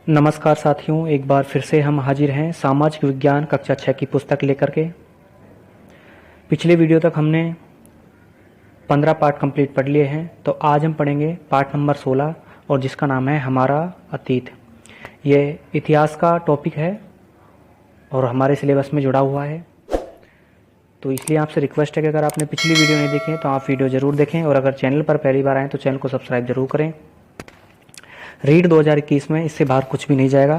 नमस्कार साथियों, एक बार फिर से हम हाजिर हैं सामाजिक विज्ञान कक्षा 6 की पुस्तक लेकर के। पिछले वीडियो तक हमने 15 पार्ट कंप्लीट पढ़ लिए हैं, तो आज हम पढ़ेंगे पार्ट नंबर 16 और जिसका नाम है हमारा अतीत। ये इतिहास का टॉपिक है और हमारे सिलेबस में जुड़ा हुआ है, तो इसलिए आपसे रिक्वेस्ट है कि अगर आपने पिछली वीडियो नहीं देखी है तो आप वीडियो ज़रूर देखें और अगर चैनल पर पहली बार आएँ तो चैनल को सब्सक्राइब जरूर करें। रीड 2021 में इससे बाहर कुछ भी नहीं जाएगा।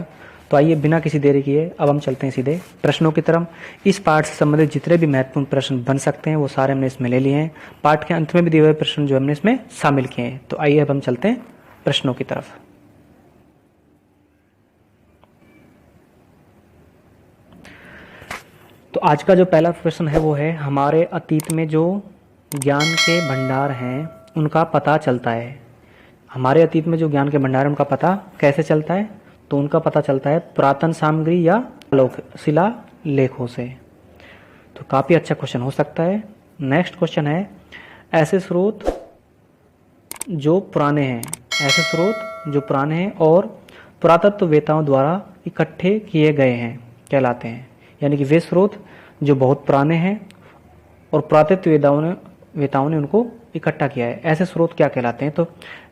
तो आइए बिना किसी देरी किए अब हम चलते हैं सीधे प्रश्नों की तरफ। इस पार्ट से संबंधित जितने भी महत्वपूर्ण प्रश्न बन सकते हैं वो सारे हमने इसमें ले लिए हैं। पार्ट के अंत में भी दिए हुए प्रश्न जो हमने इसमें शामिल किए हैं। तो आइए अब हम चलते हैं प्रश्नों की तरफ। तो आज का जो पहला प्रश्न है वो है, हमारे अतीत में जो ज्ञान के भंडार हैं उनका पता चलता है। हमारे अतीत में जो ज्ञान के भंडार है उनका पता कैसे चलता है? तो उनका पता चलता है पुरातन सामग्री या शिला लेखों से। तो काफ़ी अच्छा क्वेश्चन हो सकता है। नेक्स्ट क्वेश्चन है, ऐसे स्रोत जो पुराने हैं और पुरातत्ववेताओं द्वारा इकट्ठे किए गए हैं कहलाते हैं। यानी कि वे स्रोत जो बहुत पुराने हैं और पुरातत्ववेताओं ने उनको इकट्ठा किया है, ऐसे स्रोत क्या कहलाते हैं? तो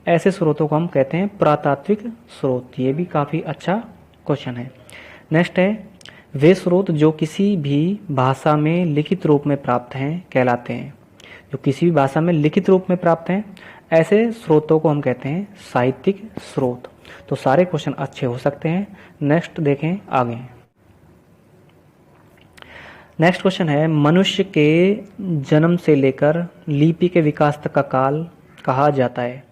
ऐसे स्रोतों को हम कहते हैं पुरातात्विक स्रोत। ये भी काफ़ी अच्छा क्वेश्चन है। नेक्स्ट है, वे स्रोत जो किसी भी भाषा में लिखित रूप में प्राप्त हैं कहलाते हैं। जो किसी भी भाषा में लिखित रूप में प्राप्त हैं, ऐसे स्रोतों को हम कहते हैं साहित्यिक स्रोत। तो सारे क्वेश्चन अच्छे हो सकते हैं। नेक्स्ट देखें आगे। नेक्स्ट क्वेश्चन है, मनुष्य के जन्म से लेकर लिपि के विकास तक का काल कहा जाता है।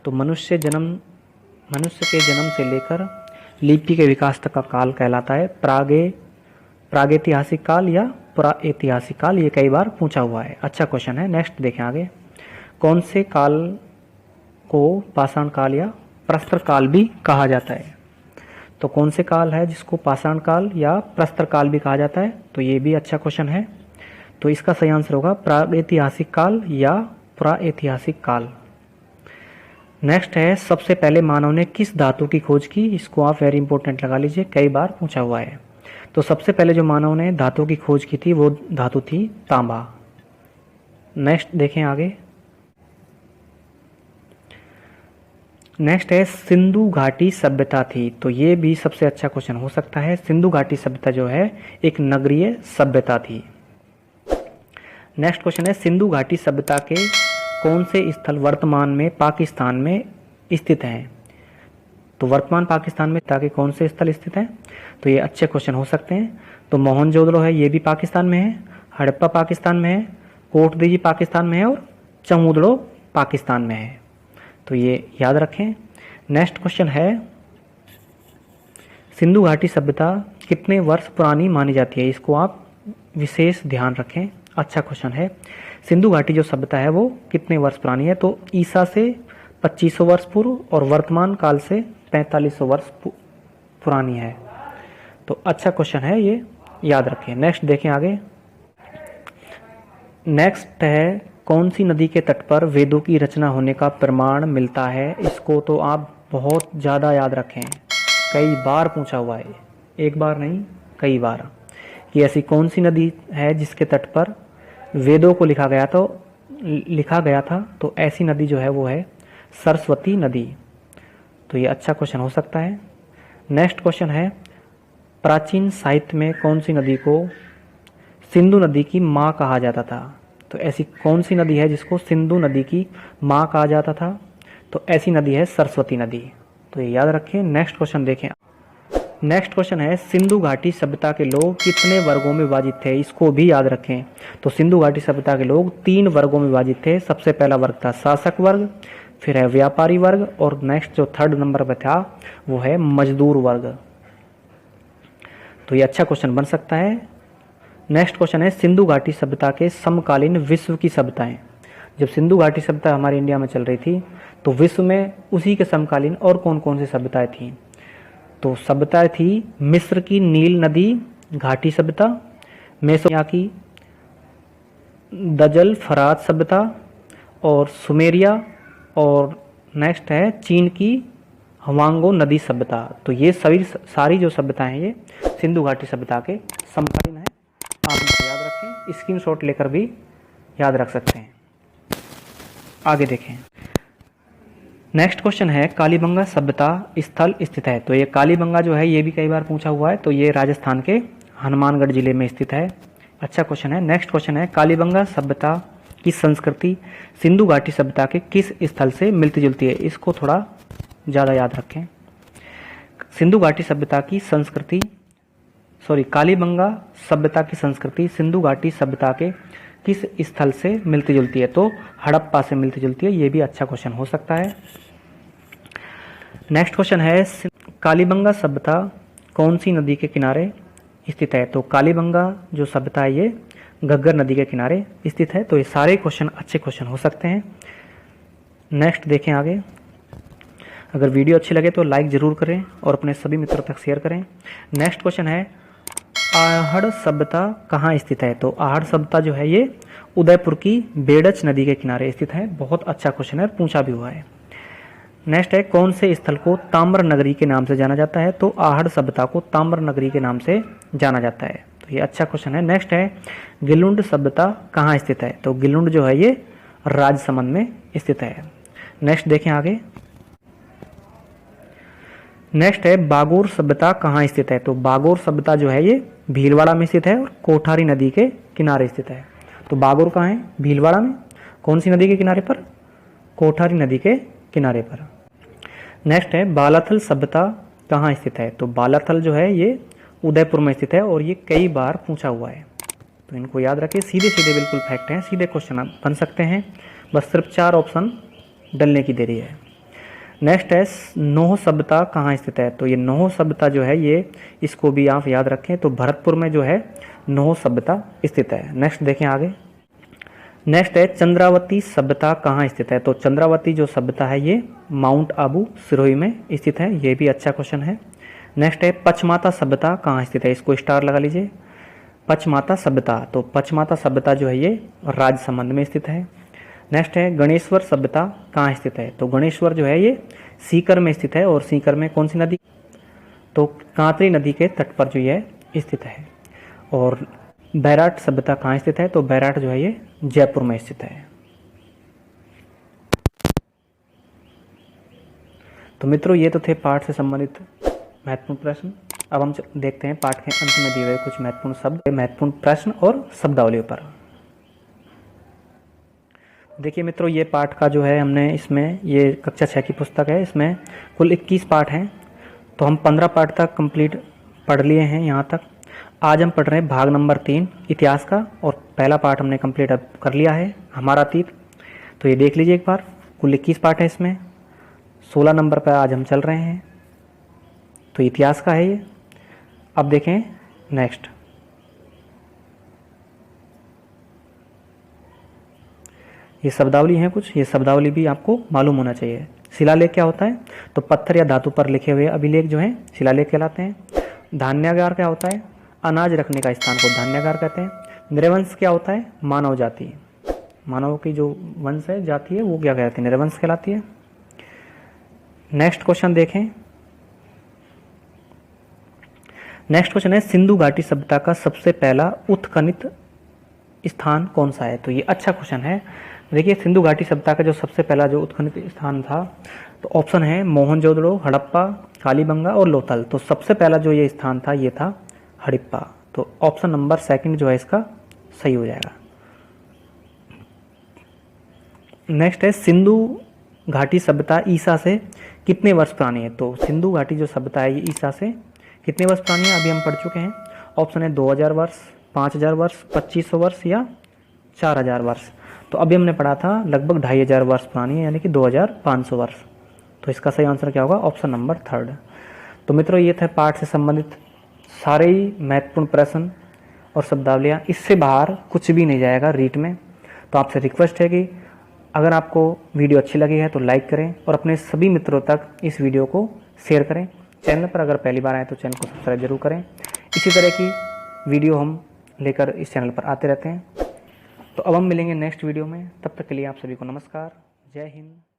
तो मनुष्य के जन्म से लेकर लिपि के विकास तक का काल कहलाता है प्रागैतिहासिक काल या पुराऐतिहासिक काल। ये कई बार पूछा हुआ है, अच्छा क्वेश्चन है। नेक्स्ट देखें आगे। कौन से काल को पाषाण काल या प्रस्तर काल भी कहा जाता है? तो कौन से काल है जिसको पाषाण काल या प्रस्तर काल भी कहा जाता है? तो ये भी अच्छा क्वेश्चन है। तो इसका सही आंसर होगा प्रागैतिहासिक काल या पुराऐतिहासिक काल। नेक्स्ट है, सबसे पहले मानव ने किस धातु की खोज की? इसको आप वेरी इंपॉर्टेंट लगा लीजिए, कई बार पूछा हुआ है। तो सबसे पहले जो मानव ने धातु की खोज की थी वो धातु थी तांबा। नेक्स्ट देखें आगे। नेक्स्ट है, सिंधु घाटी सभ्यता थी। तो ये भी सबसे अच्छा क्वेश्चन हो सकता है। सिंधु घाटी सभ्यता जो है एक नगरीय सभ्यता थी। नेक्स्ट क्वेश्चन है, सिंधु घाटी सभ्यता के कौन से स्थल वर्तमान में पाकिस्तान में स्थित हैं? तो वर्तमान पाकिस्तान में ताकि कौन से स्थल स्थित हैं? तो ये अच्छे क्वेश्चन हो सकते हैं। तो मोहनजोदड़ो है, ये भी पाकिस्तान में है। हड़प्पा पाकिस्तान में है। कोटदीजी पाकिस्तान में है और चमूदड़ो पाकिस्तान में है। तो ये याद रखें। नेक्स्ट क्वेश्चन है, सिंधु घाटी सभ्यता कितने वर्ष पुरानी मानी जाती है? इसको आप विशेष ध्यान रखें, अच्छा क्वेश्चन है। सिंधु घाटी जो सभ्यता है वो कितने वर्ष पुरानी है? तो ईसा से 2500 वर्ष पूर्व और वर्तमान काल से 4500 वर्ष पुरानी है। तो अच्छा क्वेश्चन है, ये याद रखें। नेक्स्ट देखें आगे। नेक्स्ट है, कौन सी नदी के तट पर वेदों की रचना होने का प्रमाण मिलता है? इसको तो आप बहुत ज़्यादा याद रखें, कई बार पूछा हुआ है, एक बार नहीं कई बार, कि ऐसी कौन सी नदी है जिसके तट पर वेदों को लिखा गया था। तो ऐसी नदी जो है वो है सरस्वती नदी। तो ये अच्छा क्वेश्चन हो सकता है। नेक्स्ट क्वेश्चन है, प्राचीन साहित्य में कौन सी नदी को सिंधु नदी की माँ कहा जाता था? तो ऐसी कौन सी नदी है जिसको सिंधु नदी की माँ कहा जाता था? तो ऐसी नदी है सरस्वती नदी। तो ये याद रखें। नेक्स्ट क्वेश्चन देखें। नेक्स्ट क्वेश्चन है, सिंधु घाटी सभ्यता के लोग कितने वर्गों में विभाजित थे? इसको भी याद रखें। तो सिंधु घाटी सभ्यता के लोग 3 वर्गों में विभाजित थे। सबसे पहला वर्ग था शासक वर्ग, फिर है व्यापारी वर्ग और नेक्स्ट जो 3rd नंबर पर था वो है मजदूर वर्ग। तो ये अच्छा क्वेश्चन बन सकता है। नेक्स्ट क्वेश्चन है, सिंधु घाटी सभ्यता के समकालीन विश्व की सभ्यताएं। जब सिंधु घाटी सभ्यता हमारे इंडिया में चल रही थी तो विश्व में उसी के समकालीन और कौन कौन सी सभ्यताएं थी? तो सभ्यताएं थी मिस्र की नील नदी घाटी सभ्यता, मेसोपोटामिया की दजल फरात सभ्यता और सुमेरिया, और नेक्स्ट है चीन की हवांगो नदी सभ्यता। तो ये सारी जो सभ्यता हैं ये सिंधु घाटी सभ्यता के समकालीन है। आप इनको याद रखें, स्क्रीनशॉट लेकर भी याद रख सकते हैं। आगे देखें, नेक्स्ट क्वेश्चन है कालीबंगा सभ्यता स्थल स्थित है। तो ये कालीबंगा जो है ये भी कई बार पूछा हुआ है। तो ये राजस्थान के हनुमानगढ़ जिले में स्थित है। अच्छा क्वेश्चन है। नेक्स्ट क्वेश्चन है कालीबंगा सभ्यता की संस्कृति सिंधु घाटी सभ्यता के किस स्थल से मिलती जुलती है। इसको थोड़ा ज़्यादा याद रखें। सिंधु घाटी सभ्यता की संस्कृति कालीबंगा सभ्यता की संस्कृति सिंधु घाटी सभ्यता के किस स्थल से मिलती जुलती है। तो हड़प्पा से मिलती जुलती है। ये भी अच्छा क्वेश्चन हो सकता है। नेक्स्ट क्वेश्चन है कालीबंगा सभ्यता कौन सी नदी के किनारे स्थित है। तो कालीबंगा जो सभ्यता है ये घग्गर नदी के किनारे स्थित है। तो ये सारे क्वेश्चन अच्छे क्वेश्चन हो सकते हैं। नेक्स्ट देखें आगे। अगर वीडियो अच्छी लगे तो लाइक जरूर करें और अपने सभी मित्रों तक शेयर करें। नेक्स्ट क्वेश्चन है आहड़ सभ्यता कहाँ स्थित है। तो आहड़ सभ्यता जो है ये उदयपुर की बेड़च नदी के किनारे स्थित है। बहुत अच्छा क्वेश्चन है, पूछा भी हुआ है। नेक्स्ट है कौन से स्थल को ताम्र नगरी के नाम से जाना जाता है। तो आहड़ सभ्यता को ताम्र नगरी के नाम से जाना जाता है। तो ये अच्छा क्वेश्चन है। नेक्स्ट है गिलुंड सभ्यता कहाँ स्थित है। तो गिलुंड जो है ये राजसमंद में स्थित है। नेक्स्ट देखें आगे। नेक्स्ट है बागोर सभ्यता कहाँ स्थित है। तो बागोर सभ्यता जो है ये भीलवाड़ा में स्थित है और कोठारी नदी के किनारे स्थित है। तो बागोर कहाँ है, भीलवाड़ा में। कौन सी नदी के किनारे पर, कोठारी नदी के किनारे पर। नेक्स्ट है बालाथल सभ्यता कहाँ स्थित है। तो बालाथल जो है ये उदयपुर में स्थित है और ये कई बार पूछा हुआ है। तो इनको याद रखें, सीधे सीधे बिल्कुल फैक्ट हैं, सीधे क्वेश्चन बन सकते हैं। बस सिर्फ 4 ऑप्शन डलने की देरी है। नेक्स्ट है नोह सभ्यता कहाँ स्थित है। तो ये नोह सभ्यता जो है ये, इसको भी आप याद रखें। तो भरतपुर में जो है नोह सभ्यता स्थित है। नेक्स्ट देखें आगे। नेक्स्ट है चंद्रावती सभ्यता कहाँ स्थित है। तो चंद्रावती जो सभ्यता है ये माउंट आबू सिरोही में स्थित है। ये भी अच्छा क्वेश्चन है। नेक्स्ट है पचमाता सभ्यता कहाँ स्थित है। इसको स्टार लगा लीजिए, पचमाता सभ्यता। तो पचमाता सभ्यता जो है ये राजसमंद में स्थित है। नेक्स्ट है गणेश्वर सभ्यता कहाँ स्थित है। तो गणेश्वर जो है ये सीकर में स्थित है और सीकर में कौन सी नदी, तो कांतरी नदी के तट पर जो ये स्थित है। और बैराट सभ्यता कहाँ स्थित है। तो बैराट जो है ये जयपुर में स्थित है। तो मित्रों ये तो थे पाठ से संबंधित महत्वपूर्ण प्रश्न। अब हम देखते हैं पाठ के अंत में दिए हुए कुछ महत्वपूर्ण शब्द, महत्वपूर्ण प्रश्न और शब्दावलियों पर। देखिए मित्रों ये पाठ का जो है हमने इसमें, ये कक्षा 6 की पुस्तक है, इसमें कुल 21 पाठ हैं। तो हम 15 पाठ तक कंप्लीट पढ़ लिए हैं यहाँ तक। आज हम पढ़ रहे हैं भाग नंबर 3 इतिहास का, और पहला पाठ हमने कंप्लीट अब कर लिया है, हमारा अतीत। तो ये देख लीजिए एक बार, कुल 21 पाठ है इसमें। 16 नंबर पर आज हम चल रहे हैं। तो इतिहास का है ये। अब देखें नेक्स्ट, ये शब्दावली है कुछ, ये शब्दावली भी आपको मालूम होना चाहिए। शिलालेख क्या होता है। तो पत्थर या धातु पर लिखे हुए अभिलेख जो हैं शिलालेख कहलाते हैं। धान्यागार क्या होता है, अनाज रखने का स्थान को धान्यागार कहते हैं। नृवंश क्या होता है, मानव जाति, मानव की जो वंश है जाति है वो क्या कहते हैं, नृवंश कहलाती है। नेक्स्ट क्वेश्चन देखें। नेक्स्ट क्वेश्चन है सिंधु घाटी सभ्यता का सबसे पहला उत्खनित स्थान कौन सा है। तो ये अच्छा क्वेश्चन है। देखिए सिंधु घाटी सभ्यता का जो सबसे पहला जो उत्खनित स्थान था, तो ऑप्शन है मोहनजोदड़ो, हड़प्पा, कालीबंगा और लोथल। तो सबसे पहला जो ये स्थान था ये था हड़प्पा। तो ऑप्शन नंबर 2 जो है इसका सही हो जाएगा। नेक्स्ट है सिंधु घाटी सभ्यता ईसा से कितने वर्ष पुरानी है। तो सिंधु घाटी जो सभ्यता है ये ईसा से कितने वर्ष पुरानी है, अभी हम पढ़ चुके हैं। ऑप्शन है 2000 वर्ष, 5000 वर्ष, 2500 वर्ष या 4000 वर्ष। तो अभी हमने पढ़ा था लगभग 2500 वर्ष पुरानी है, यानी कि 2500 वर्ष। तो इसका सही आंसर क्या होगा, ऑप्शन नंबर 3। तो मित्रों ये थे पाठ से संबंधित सारे ही महत्वपूर्ण प्रश्न और शब्दावलियाँ। इससे बाहर कुछ भी नहीं जाएगा रीट में। तो आपसे रिक्वेस्ट है कि अगर आपको वीडियो अच्छी लगी है तो लाइक करें और अपने सभी मित्रों तक इस वीडियो को शेयर करें। चैनल पर अगर पहली बार आए तो चैनल को सब्सक्राइब जरूर करें। इसी तरह की वीडियो हम लेकर इस चैनल पर आते रहते हैं। तो अब हम मिलेंगे नेक्स्ट वीडियो में, तब तक के लिए आप सभी को नमस्कार, जय हिंद।